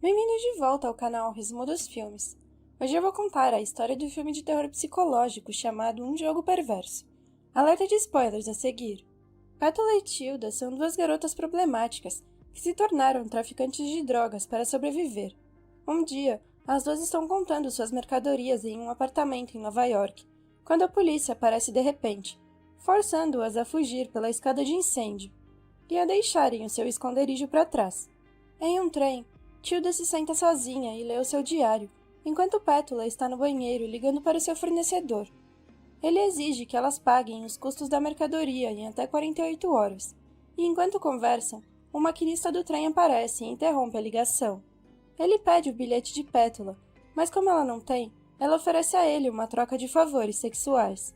Bem-vindos de volta ao canal Resumo dos Filmes. Hoje eu vou contar a história do filme de terror psicológico chamado Um Jogo Perverso. Alerta de spoilers a seguir. Pétula e Tilda são duas garotas problemáticas que se tornaram traficantes de drogas para sobreviver. Um dia, as duas estão contando suas mercadorias em um apartamento em Nova York, quando a polícia aparece de repente, forçando-as a fugir pela escada de incêndio e a deixarem o seu esconderijo para trás. Em um trem, Tilda se senta sozinha e lê o seu diário, enquanto Pétula está no banheiro ligando para o seu fornecedor. Ele exige que elas paguem os custos da mercadoria em até 48 horas, e enquanto conversam, o maquinista do trem aparece e interrompe a ligação. Ele pede o bilhete de Pétula, mas como ela não tem, ela oferece a ele uma troca de favores sexuais.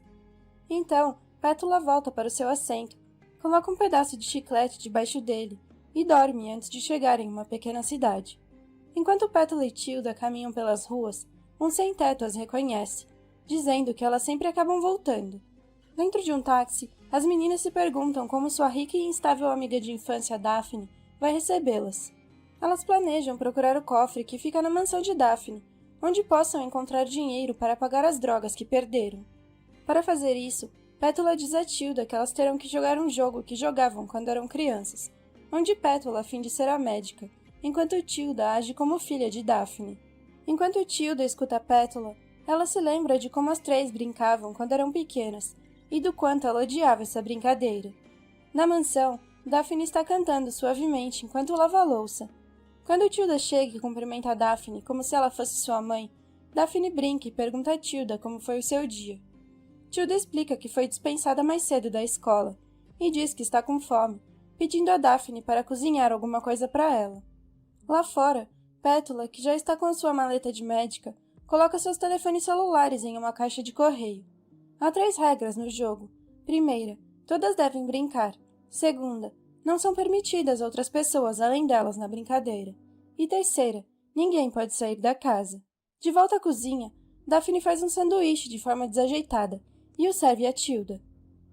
Então, Pétula volta para o seu assento, coloca um pedaço de chiclete debaixo dele e dorme antes de chegar em uma pequena cidade. Enquanto Pétula e Tilda caminham pelas ruas, um sem-teto as reconhece, dizendo que elas sempre acabam voltando. Dentro de um táxi, as meninas se perguntam como sua rica e instável amiga de infância Daphne vai recebê-las. Elas planejam procurar o cofre que fica na mansão de Daphne, onde possam encontrar dinheiro para pagar as drogas que perderam. Para fazer isso, Pétula diz a Tilda que elas terão que jogar um jogo que jogavam quando eram crianças, onde Pétula finge ser a médica, enquanto Tilda age como filha de Daphne. Enquanto Tilda escuta Pétula, ela se lembra de como as três brincavam quando eram pequenas e do quanto ela odiava essa brincadeira. Na mansão, Daphne está cantando suavemente enquanto lava a louça. Quando Tilda chega e cumprimenta Daphne como se ela fosse sua mãe, Daphne brinca e pergunta a Tilda como foi o seu dia. Tilda explica que foi dispensada mais cedo da escola e diz que está com fome, pedindo a Daphne para cozinhar alguma coisa para ela. Lá fora, Pétula, que já está com a sua maleta de médica, coloca seus telefones celulares em uma caixa de correio. Há 3 regras no jogo. Primeira, todas devem brincar. Segunda, não são permitidas outras pessoas além delas na brincadeira. E terceira, ninguém pode sair da casa. De volta à cozinha, Daphne faz um sanduíche de forma desajeitada e o serve a Tilda.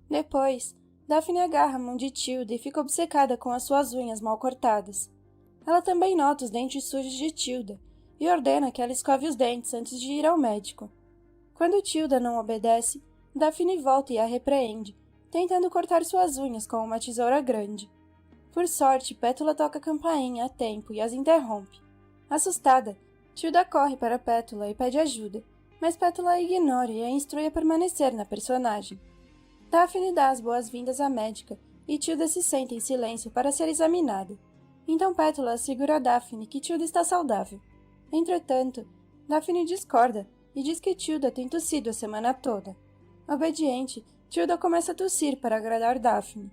Depois, Daphne agarra a mão de Tilda e fica obcecada com as suas unhas mal cortadas. Ela também nota os dentes sujos de Tilda e ordena que ela escove os dentes antes de ir ao médico. Quando Tilda não obedece, Daphne volta e a repreende, tentando cortar suas unhas com uma tesoura grande. Por sorte, Pétula toca a campainha a tempo e as interrompe. Assustada, Tilda corre para Pétula e pede ajuda, mas Pétula a ignora e a instrui a permanecer na personagem. Daphne dá as boas-vindas à médica e Tilda se senta em silêncio para ser examinada. Então Pétula assegura a Daphne que Tilda está saudável. Entretanto, Daphne discorda e diz que Tilda tem tossido a semana toda. Obediente, Tilda começa a tossir para agradar Daphne.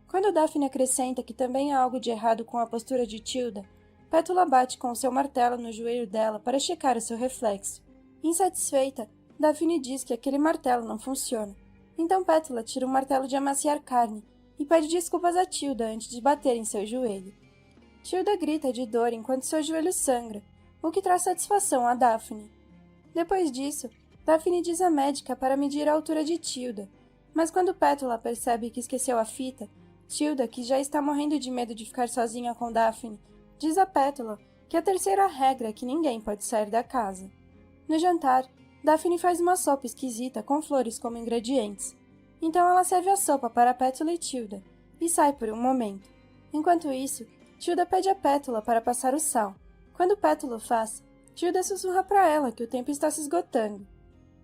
Quando Daphne acrescenta que também há algo de errado com a postura de Tilda, Pétula bate com o seu martelo no joelho dela para checar o seu reflexo. Insatisfeita, Daphne diz que aquele martelo não funciona. Então Pétula tira um martelo de amaciar carne e pede desculpas a Tilda antes de bater em seu joelho. Tilda grita de dor enquanto seu joelho sangra, o que traz satisfação a Daphne. Depois disso, Daphne diz à médica para medir a altura de Tilda, mas quando Pétula percebe que esqueceu a fita, Tilda, que já está morrendo de medo de ficar sozinha com Daphne, diz a Pétula que a terceira regra é que ninguém pode sair da casa. No jantar, Daphne faz uma sopa esquisita com flores como ingredientes. Então ela serve a sopa para Pétula e Tilda, e sai por um momento. Enquanto isso, Tilda pede a Pétula para passar o sal. Quando Pétula o faz, Tilda sussurra para ela que o tempo está se esgotando.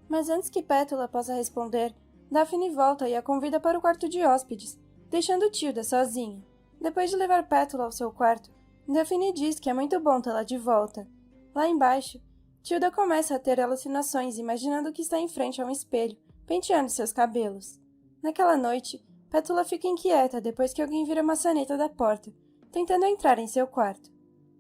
Mas antes que Pétula possa responder, Daphne volta e a convida para o quarto de hóspedes, deixando Tilda sozinha. Depois de levar Pétula ao seu quarto, Daphne diz que é muito bom tê-la de volta. Lá embaixo, Tilda começa a ter alucinações imaginando que está em frente a um espelho, penteando seus cabelos. Naquela noite, Pétula fica inquieta depois que alguém vira a maçaneta da porta, tentando entrar em seu quarto.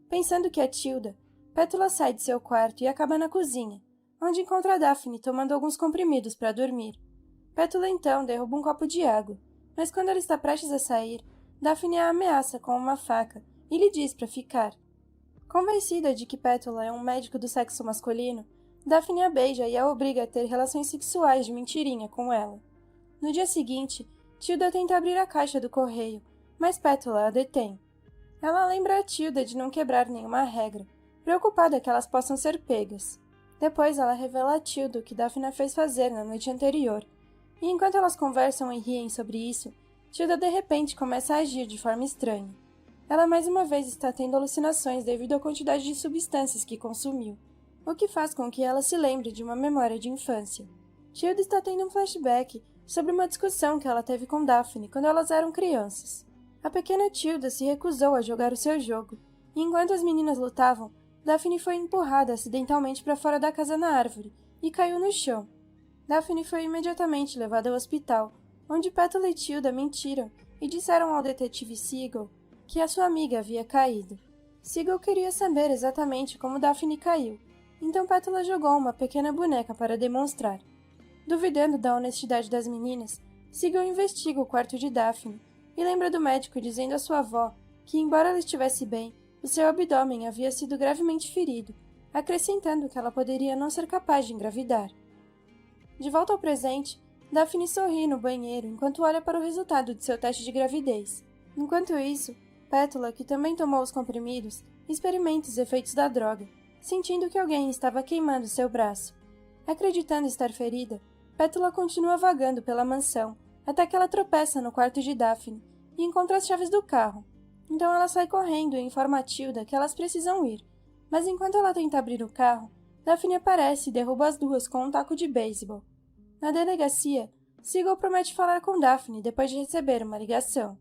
Pensando que é Tilda, Pétula sai de seu quarto e acaba na cozinha, onde encontra Daphne tomando alguns comprimidos para dormir. Pétula então derruba um copo de água, mas quando ela está prestes a sair, Daphne a ameaça com uma faca e lhe diz para ficar. Convencida de que Pétula é um médico do sexo masculino, Daphne a beija e a obriga a ter relações sexuais de mentirinha com ela. No dia seguinte, Tilda tenta abrir a caixa do correio, mas Pétula a detém. Ela lembra a Tilda de não quebrar nenhuma regra, preocupada que elas possam ser pegas. Depois ela revela a Tilda o que Daphne a fez fazer na noite anterior, e enquanto elas conversam e riem sobre isso, Tilda de repente começa a agir de forma estranha. Ela mais uma vez está tendo alucinações devido à quantidade de substâncias que consumiu, o que faz com que ela se lembre de uma memória de infância. Tilda está tendo um flashback sobre uma discussão que ela teve com Daphne quando elas eram crianças. A pequena Tilda se recusou a jogar o seu jogo, e enquanto as meninas lutavam, Daphne foi empurrada acidentalmente para fora da casa na árvore e caiu no chão. Daphne foi imediatamente levada ao hospital, onde Pétala e Tilda mentiram e disseram ao detetive Siegel que a sua amiga havia caído. Siegel queria saber exatamente como Daphne caiu, então Pétala jogou uma pequena boneca para demonstrar. Duvidando da honestidade das meninas, Siegel investiga o quarto de Daphne e lembra do médico dizendo à sua avó que, embora ela estivesse bem, o seu abdômen havia sido gravemente ferido, acrescentando que ela poderia não ser capaz de engravidar. De volta ao presente, Daphne sorri no banheiro enquanto olha para o resultado de seu teste de gravidez. Enquanto isso, Pétala, que também tomou os comprimidos, experimenta os efeitos da droga, sentindo que alguém estava queimando seu braço. Acreditando estar ferida, Pétala continua vagando pela mansão, até que ela tropeça no quarto de Daphne e encontra as chaves do carro. Então ela sai correndo e informa a Tilda que elas precisam ir, mas enquanto ela tenta abrir o carro, Daphne aparece e derruba as duas com um taco de beisebol. Na delegacia, Siegel promete falar com Daphne depois de receber uma ligação.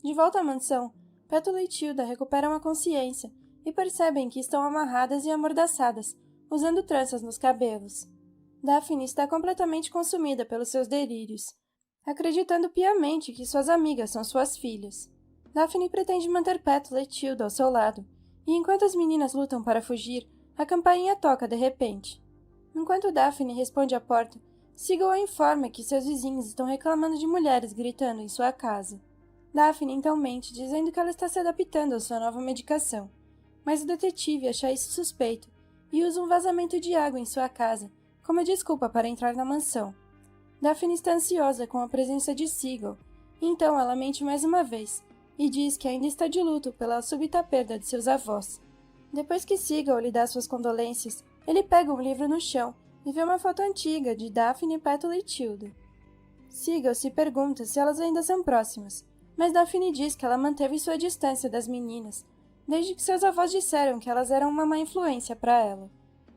De volta à mansão, Pétala e Tilda recuperam a consciência e percebem que estão amarradas e amordaçadas, usando tranças nos cabelos. Daphne está completamente consumida pelos seus delírios, acreditando piamente que suas amigas são suas filhas. Daphne pretende manter Pétala e Tilda ao seu lado, e enquanto as meninas lutam para fugir, a campainha toca de repente. Enquanto Daphne responde à porta, Siegel a informa que seus vizinhos estão reclamando de mulheres gritando em sua casa. Daphne então mente, dizendo que ela está se adaptando à sua nova medicação, mas o detetive acha isso suspeito e usa um vazamento de água em sua casa como desculpa para entrar na mansão. Daphne está ansiosa com a presença de Siegel, então ela mente mais uma vez e diz que ainda está de luto pela súbita perda de seus avós. Depois que Siegel lhe dá suas condolências, ele pega um livro no chão e vê uma foto antiga de Daphne, Pétala e Tilda. Siegel se pergunta se elas ainda são próximas, mas Daphne diz que ela manteve sua distância das meninas, desde que seus avós disseram que elas eram uma má influência para ela.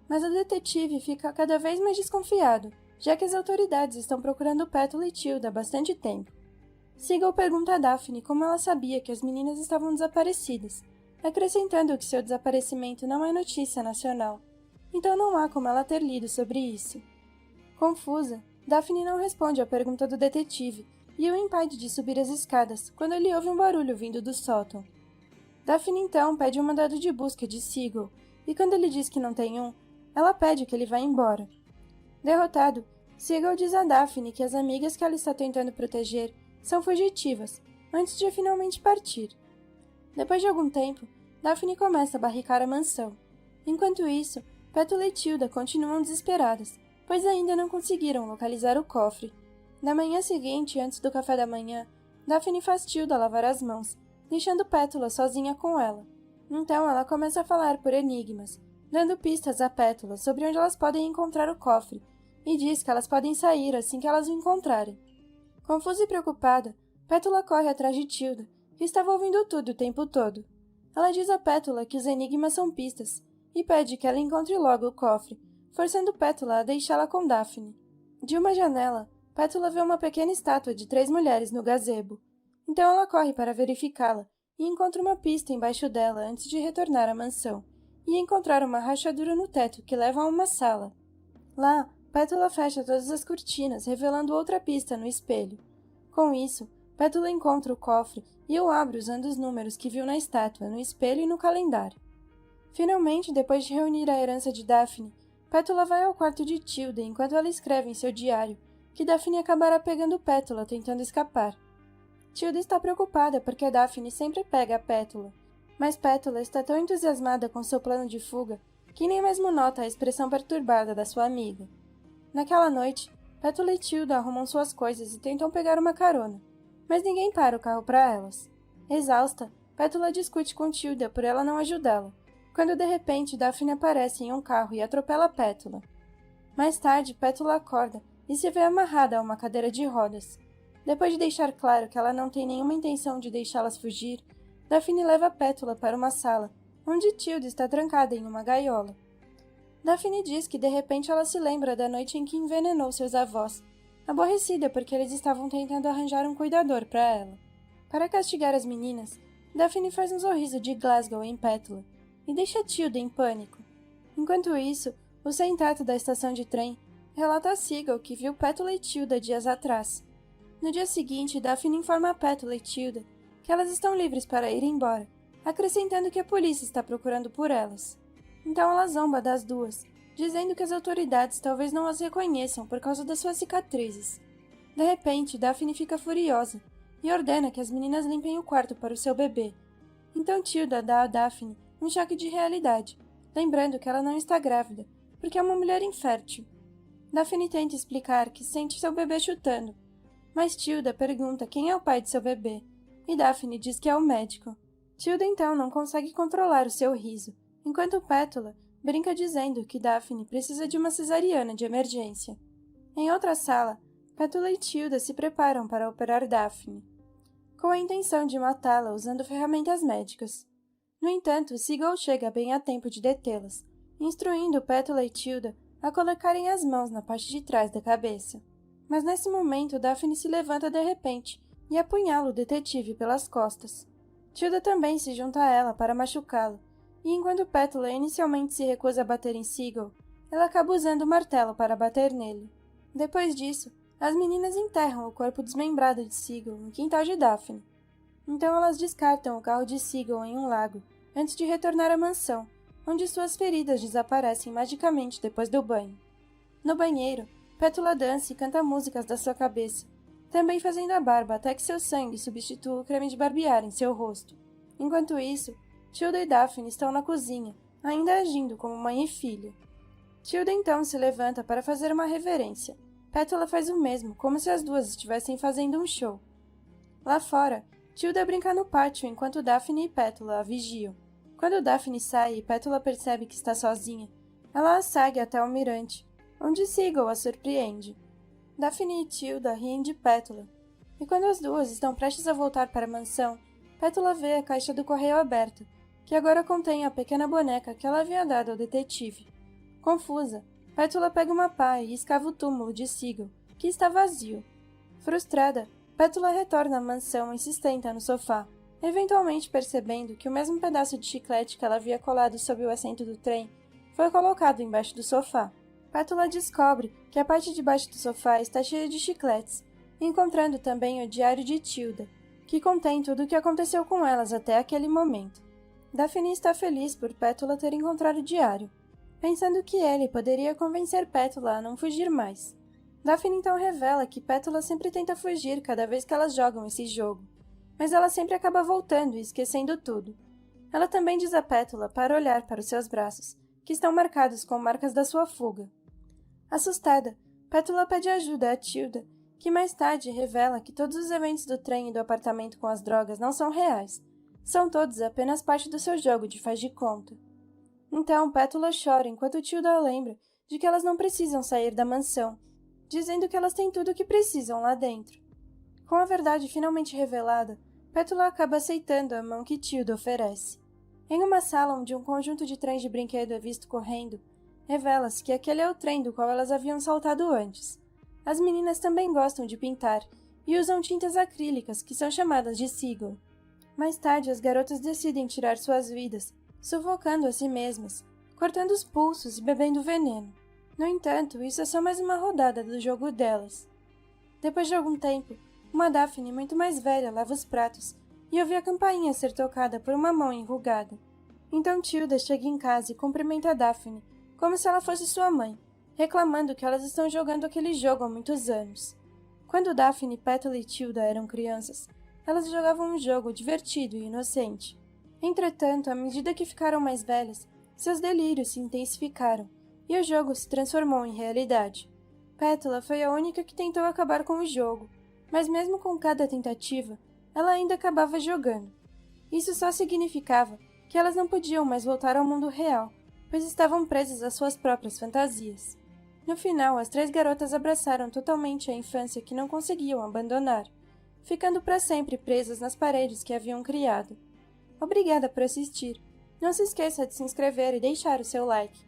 Mas o detetive fica cada vez mais desconfiado, já que as autoridades estão procurando Pétala e Tilda há bastante tempo. Siegel pergunta a Daphne como ela sabia que as meninas estavam desaparecidas, acrescentando que seu desaparecimento não é notícia nacional, então não há como ela ter lido sobre isso. Confusa, Daphne não responde à pergunta do detetive e o impede de subir as escadas quando ele ouve um barulho vindo do sótão. Daphne então pede um mandado de busca de Siegel, e quando ele diz que não tem um, ela pede que ele vá embora. Derrotado, Siegel diz a Daphne que as amigas que ela está tentando proteger são fugitivas, antes de finalmente partir. Depois de algum tempo, Daphne começa a barricar a mansão. Enquanto isso, Pétala e Tilda continuam desesperadas, pois ainda não conseguiram localizar o cofre. Na manhã seguinte, antes do café da manhã, Daphne faz Tilda lavar as mãos, deixando Pétala sozinha com ela. Então ela começa a falar por enigmas, dando pistas a Pétala sobre onde elas podem encontrar o cofre, e diz que elas podem sair assim que elas o encontrarem. Confusa e preocupada, Pétala corre atrás de Tilda, que estava ouvindo tudo o tempo todo. Ela diz a Pétala que os enigmas são pistas, e pede que ela encontre logo o cofre, forçando Pétala a deixá-la com Daphne. De uma janela, Pétala vê uma pequena estátua de 3 mulheres no gazebo. Então ela corre para verificá-la, e encontra uma pista embaixo dela antes de retornar à mansão, e encontrar uma rachadura no teto que leva a uma sala. Lá, Pétala fecha todas as cortinas, revelando outra pista no espelho. Com isso, Pétala encontra o cofre e o abre usando os números que viu na estátua, no espelho e no calendário. Finalmente, depois de reunir a herança de Daphne, Pétala vai ao quarto de Tilda enquanto ela escreve em seu diário que Daphne acabará pegando Pétala tentando escapar. Tilda está preocupada porque Daphne sempre pega a Pétala, mas Pétala está tão entusiasmada com seu plano de fuga que nem mesmo nota a expressão perturbada da sua amiga. Naquela noite, Pétala e Tilda arrumam suas coisas e tentam pegar uma carona, mas ninguém para o carro para elas. Exausta, Pétala discute com Tilda por ela não ajudá-la, quando de repente Daphne aparece em um carro e atropela Pétula. Mais tarde, Pétula acorda e se vê amarrada a uma cadeira de rodas. Depois de deixar claro que ela não tem nenhuma intenção de deixá-las fugir, Daphne leva Pétula para uma sala, onde Tilda está trancada em uma gaiola. Daphne diz que de repente ela se lembra da noite em que envenenou seus avós, aborrecida porque eles estavam tentando arranjar um cuidador para ela. Para castigar as meninas, Daphne faz um sorriso de Glasgow em Pétula e deixa Tilda em pânico. Enquanto isso, o sem-teto da estação de trem relata a Seagull que viu Pétula e Tilda dias atrás. No dia seguinte, Daphne informa a Pétula e Tilda que elas estão livres para ir embora, acrescentando que a polícia está procurando por elas. Então ela zomba das duas, dizendo que as autoridades talvez não as reconheçam por causa das suas cicatrizes. De repente, Daphne fica furiosa e ordena que as meninas limpem o quarto para o seu bebê. Então Tilda dá a Daphne um choque de realidade, lembrando que ela não está grávida, porque é uma mulher infértil. Daphne tenta explicar que sente seu bebê chutando, mas Tilda pergunta quem é o pai de seu bebê, e Daphne diz que é o médico. Tilda então não consegue controlar o seu riso, enquanto Pétula brinca dizendo que Daphne precisa de uma cesariana de emergência. Em outra sala, Pétula e Tilda se preparam para operar Daphne, com a intenção de matá-la usando ferramentas médicas. No entanto, Seagull chega bem a tempo de detê-las, instruindo Pétula e Tilda a colocarem as mãos na parte de trás da cabeça. Mas nesse momento, Daphne se levanta de repente e apunhala o detetive pelas costas. Tilda também se junta a ela para machucá-lo, e enquanto Pétula inicialmente se recusa a bater em Seagull, ela acaba usando o martelo para bater nele. Depois disso, as meninas enterram o corpo desmembrado de Seagull no quintal de Daphne. Então elas descartam o carro de Seagull em um lago, antes de retornar à mansão, onde suas feridas desaparecem magicamente depois do banho. No banheiro, Pétula dança e canta músicas da sua cabeça, também fazendo a barba até que seu sangue substitua o creme de barbear em seu rosto. Enquanto isso, Tilda e Daphne estão na cozinha, ainda agindo como mãe e filha. Tilda então se levanta para fazer uma reverência. Pétula faz o mesmo, como se as duas estivessem fazendo um show. Lá fora, Tilda brinca no pátio enquanto Daphne e Pétula a vigiam. Quando Daphne sai e Pétula percebe que está sozinha, ela a segue até o mirante, onde Seagull a surpreende. Daphne e Tilda riem de Pétula, e quando as duas estão prestes a voltar para a mansão, Pétula vê a caixa do correio aberta, que agora contém a pequena boneca que ela havia dado ao detetive. Confusa, Pétula pega uma pá e escava o túmulo de Seagull, que está vazio. Frustrada, Pétula retorna à mansão e se senta no sofá, eventualmente percebendo que o mesmo pedaço de chiclete que ela havia colado sob o assento do trem foi colocado embaixo do sofá. Pétula descobre que a parte de baixo do sofá está cheia de chicletes, encontrando também o diário de Tilda, que contém tudo o que aconteceu com elas até aquele momento. Daphne está feliz por Pétula ter encontrado o diário, pensando que ele poderia convencer Pétula a não fugir mais. Daphne então revela que Pétula sempre tenta fugir cada vez que elas jogam esse jogo, mas ela sempre acaba voltando e esquecendo tudo. Ela também diz a Pétula para olhar para os seus braços, que estão marcados com marcas da sua fuga. Assustada, Pétula pede ajuda a Tilda, que mais tarde revela que todos os eventos do trem e do apartamento com as drogas não são reais. São todos apenas parte do seu jogo de faz de conta. Então, Pétula chora enquanto Tilda a lembra de que elas não precisam sair da mansão, dizendo que elas têm tudo o que precisam lá dentro. Com a verdade finalmente revelada, Pétula acaba aceitando a mão que Tilda oferece. Em uma sala onde um conjunto de trens de brinquedo é visto correndo, revela-se que aquele é o trem do qual elas haviam saltado antes. As meninas também gostam de pintar e usam tintas acrílicas que são chamadas de Seagull. Mais tarde, as garotas decidem tirar suas vidas, sufocando a si mesmas, cortando os pulsos e bebendo veneno. No entanto, isso é só mais uma rodada do jogo delas. Depois de algum tempo, uma Daphne muito mais velha lava os pratos e ouve a campainha ser tocada por uma mão enrugada. Então Tilda chega em casa e cumprimenta a Daphne, como se ela fosse sua mãe, reclamando que elas estão jogando aquele jogo há muitos anos. Quando Daphne, Pétula e Tilda eram crianças, elas jogavam um jogo divertido e inocente. Entretanto, à medida que ficaram mais velhas, seus delírios se intensificaram, e o jogo se transformou em realidade. Pétula foi a única que tentou acabar com o jogo, mas mesmo com cada tentativa, ela ainda acabava jogando. Isso só significava que elas não podiam mais voltar ao mundo real, pois estavam presas às suas próprias fantasias. No final, as 3 garotas abraçaram totalmente a infância que não conseguiam abandonar, ficando para sempre presas nas paredes que haviam criado. Obrigada por assistir. Não se esqueça de se inscrever e deixar o seu like.